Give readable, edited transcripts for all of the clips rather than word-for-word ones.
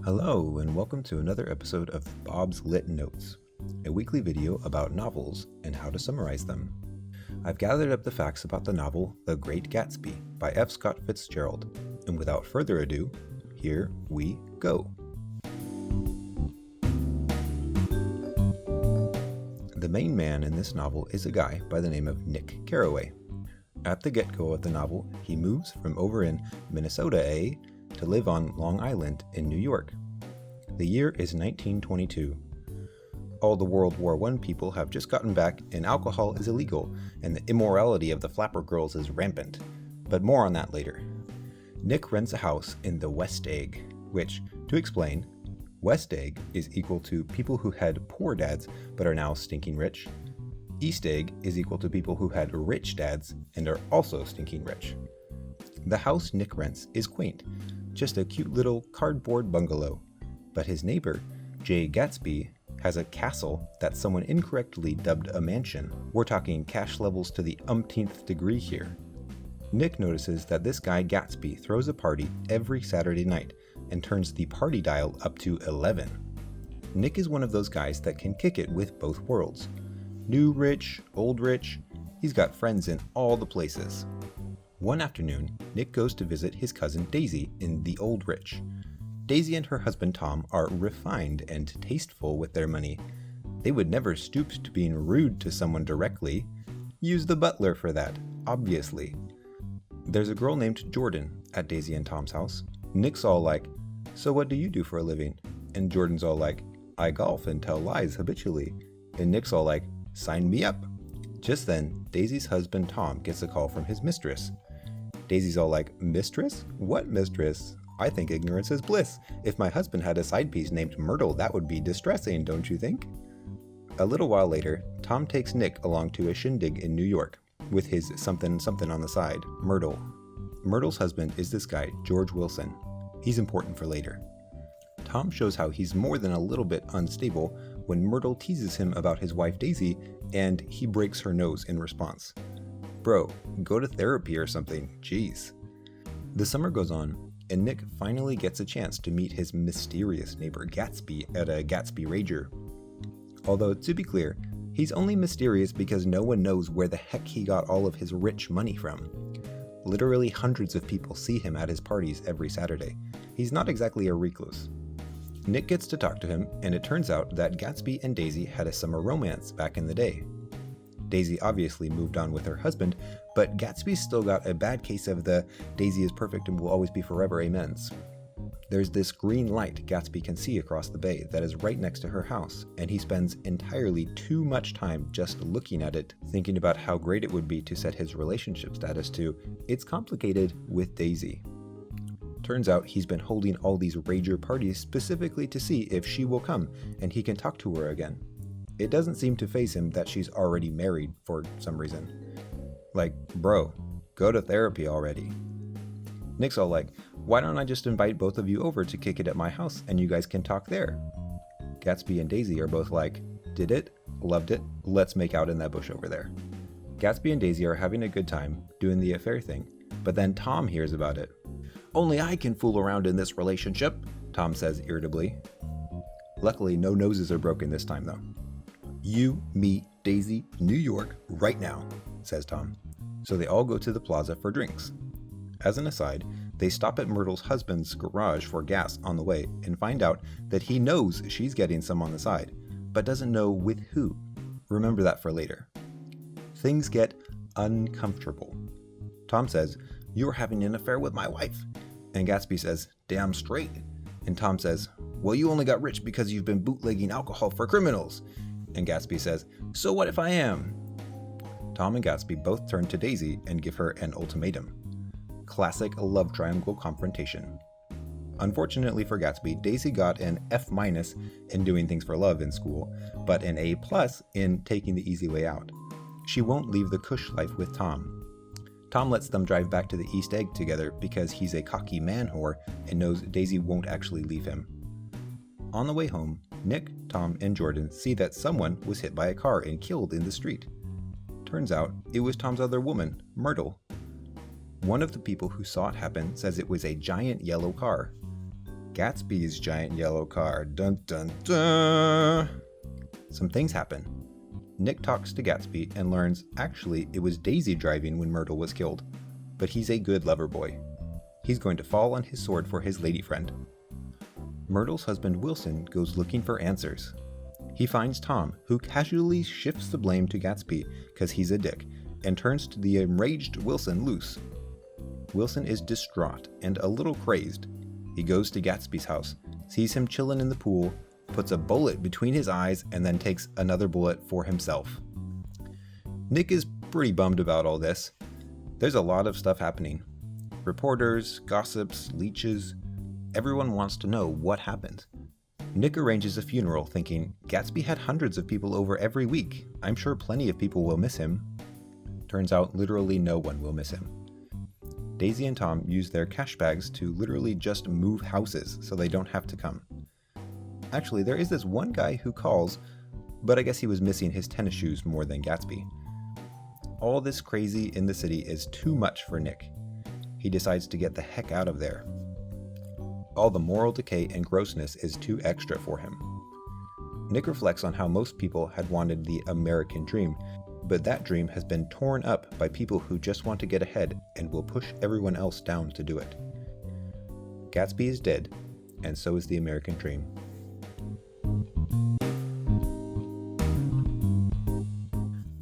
Hello, and welcome to another episode of Bob's Lit Notes, a weekly video about novels and how to summarize them. I've gathered up the facts about the novel The Great Gatsby by F. Scott Fitzgerald, and without further ado, here we go. The main man in this novel is a guy by the name of Nick Carraway. At the get-go of the novel, he moves from over in Minnesota, to live on Long Island in New York. The year is 1922. All the World War I people have just gotten back, and alcohol is illegal, and the immorality of the flapper girls is rampant. But more on that later. Nick rents a house in the West Egg, which, to explain, West Egg is equal to people who had poor dads but are now stinking rich. East Egg is equal to people who had rich dads and are also stinking rich. The house Nick rents is quaint, just a cute little cardboard bungalow, but his neighbor, Jay Gatsby, has a castle that someone incorrectly dubbed a mansion. We're talking cash levels to the umpteenth degree here. Nick notices that this guy Gatsby throws a party every Saturday night and turns the party dial up to 11. Nick is one of those guys that can kick it with both worlds. New rich, old rich, he's got friends in all the places. One afternoon, Nick goes to visit his cousin Daisy in the Old Rich. Daisy and her husband Tom are refined and tasteful with their money. They would never stoop to being rude to someone directly. Use the butler for that, obviously. There's a girl named Jordan at Daisy and Tom's house. Nick's all like, "So what do you do for a living?" And Jordan's all like, "I golf and tell lies habitually." And Nick's all like, "Sign me up." Just then, Daisy's husband Tom gets a call from his mistress. Daisy's all like, "Mistress? What mistress? I think ignorance is bliss. If my husband had a side piece named Myrtle, that would be distressing, don't you think?" A little while later, Tom takes Nick along to a shindig in New York with his something on the side, Myrtle. Myrtle's husband is this guy, George Wilson. He's important for later. Tom shows how he's more than a little bit unstable when Myrtle teases him about his wife Daisy, and he breaks her nose in response. Bro, go to therapy or something, jeez. The summer goes on, and Nick finally gets a chance to meet his mysterious neighbor Gatsby at a Gatsby Rager. Although, to be clear, he's only mysterious because no one knows where the heck he got all of his rich money from. Literally hundreds of people see him at his parties every Saturday. He's not exactly a recluse. Nick gets to talk to him, and it turns out that Gatsby and Daisy had a summer romance back in the day. Daisy obviously moved on with her husband, but Gatsby's still got a bad case of the "Daisy is perfect and will always be forever amens." There's this green light Gatsby can see across the bay that is right next to her house, and he spends entirely too much time just looking at it, thinking about how great it would be to set his relationship status to "It's complicated" with Daisy. Turns out he's been holding all these rager parties specifically to see if she will come and he can talk to her again. It doesn't seem to faze him that she's already married for some reason. Like, bro, go to therapy already. Nick's all like, "Why don't I just invite both of you over to kick it at my house and you guys can talk there?" Gatsby and Daisy are both like, "Did it? Loved it. Let's make out in that bush over there." Gatsby and Daisy are having a good time, doing the affair thing, but then Tom hears about it. "Only I can fool around in this relationship," Tom says irritably. Luckily, no noses are broken this time though. "You, me, Daisy, New York, right now," says Tom. So they all go to the plaza for drinks. As an aside, they stop at Myrtle's husband's garage for gas on the way and find out that he knows she's getting some on the side, but doesn't know with who. Remember that for later. Things get uncomfortable. Tom says, "You're having an affair with my wife." And Gatsby says, "Damn straight." And Tom says, "Well, you only got rich because you've been bootlegging alcohol for criminals." And Gatsby says, "So what if I am?" Tom and Gatsby both turn to Daisy and give her an ultimatum. Classic love triangle confrontation. Unfortunately for Gatsby, Daisy got an F- in doing things for love in school, but an A+ in taking the easy way out. She won't leave the cush life with Tom. Tom lets them drive back to the East Egg together because he's a cocky man whore and knows Daisy won't actually leave him. On the way home, Nick, Tom, and Jordan see that someone was hit by a car and killed in the street. Turns out it was Tom's other woman, Myrtle. One of the people who saw it happen says it was a giant yellow car. Gatsby's giant yellow car. Dun dun dun! Some things happen. Nick talks to Gatsby and learns actually it was Daisy driving when Myrtle was killed, but he's a good lover boy. He's going to fall on his sword for his lady friend. Myrtle's husband Wilson goes looking for answers. He finds Tom, who casually shifts the blame to Gatsby because he's a dick, and turns to the enraged Wilson loose. Wilson is distraught and a little crazed. He goes to Gatsby's house, sees him chilling in the pool, puts a bullet between his eyes, and then takes another bullet for himself. Nick is pretty bummed about all this. There's a lot of stuff happening. Reporters, gossips, leeches. Everyone wants to know what happened. Nick arranges a funeral thinking, Gatsby had hundreds of people over every week. I'm sure plenty of people will miss him. Turns out literally no one will miss him. Daisy and Tom use their cash bags to literally just move houses so they don't have to come. Actually, there is this one guy who calls, but I guess he was missing his tennis shoes more than Gatsby. All this crazy in the city is too much for Nick. He decides to get the heck out of there. All the moral decay and grossness is too extra for him. Nick reflects on how most people had wanted the American dream, but that dream has been torn up by people who just want to get ahead and will push everyone else down to do it. Gatsby is dead, and so is the American dream.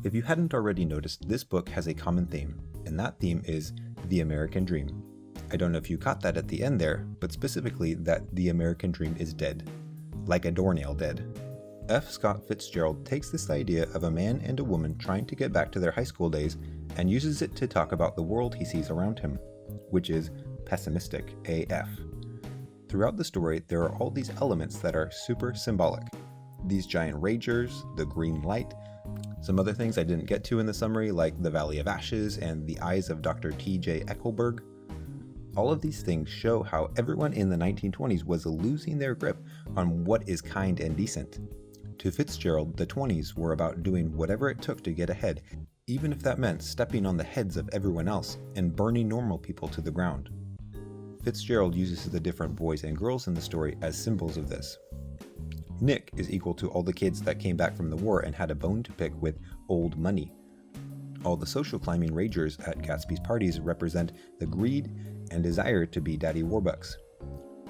If you hadn't already noticed, this book has a common theme, and that theme is the American dream. I don't know if you caught that at the end there, but specifically that the American dream is dead. Like a doornail dead. F. Scott Fitzgerald takes this idea of a man and a woman trying to get back to their high school days and uses it to talk about the world he sees around him, which is pessimistic AF. Throughout the story, there are all these elements that are super symbolic. These giant ragers, the green light, some other things I didn't get to in the summary like the Valley of Ashes and the eyes of Dr. T.J. Eckelberg. All of these things show how everyone in the 1920s was losing their grip on what is kind and decent. To Fitzgerald, the 20s were about doing whatever it took to get ahead, even if that meant stepping on the heads of everyone else and burning normal people to the ground. Fitzgerald uses the different boys and girls in the story as symbols of this. Nick is equal to all the kids that came back from the war and had a bone to pick with old money. All the social climbing ragers at Gatsby's parties represent the greed and desire to be Daddy Warbucks.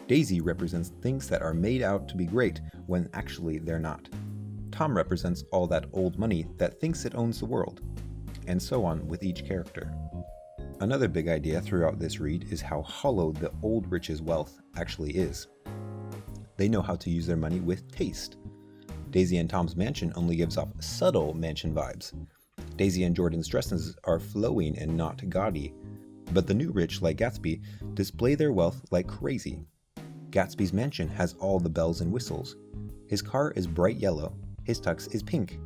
Daisy represents things that are made out to be great when actually they're not. Tom represents all that old money that thinks it owns the world, and so on with each character. Another big idea throughout this read is how hollow the old rich's wealth actually is. They know how to use their money with taste. Daisy and Tom's mansion only gives off subtle mansion vibes. Daisy and Jordan's dresses are flowing and not gaudy, but the new rich, like Gatsby, display their wealth like crazy. Gatsby's mansion has all the bells and whistles. His car is bright yellow, his tux is pink.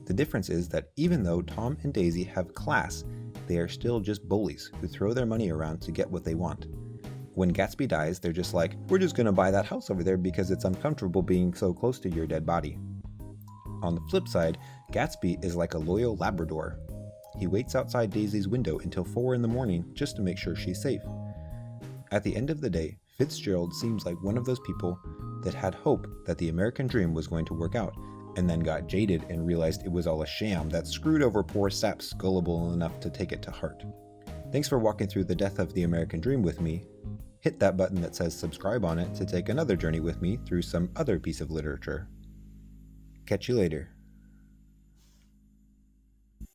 The difference is that even though Tom and Daisy have class, they are still just bullies who throw their money around to get what they want. When Gatsby dies, they're just like, we're just gonna buy that house over there because it's uncomfortable being so close to your dead body. On the flip side, Gatsby is like a loyal Labrador. He waits outside Daisy's window until 4 in the morning just to make sure she's safe. At the end of the day, Fitzgerald seems like one of those people that had hope that the American dream was going to work out, and then got jaded and realized it was all a sham that screwed over poor saps gullible enough to take it to heart. Thanks for walking through the death of the American dream with me. Hit that button that says subscribe on it to take another journey with me through some other piece of literature. Catch you later.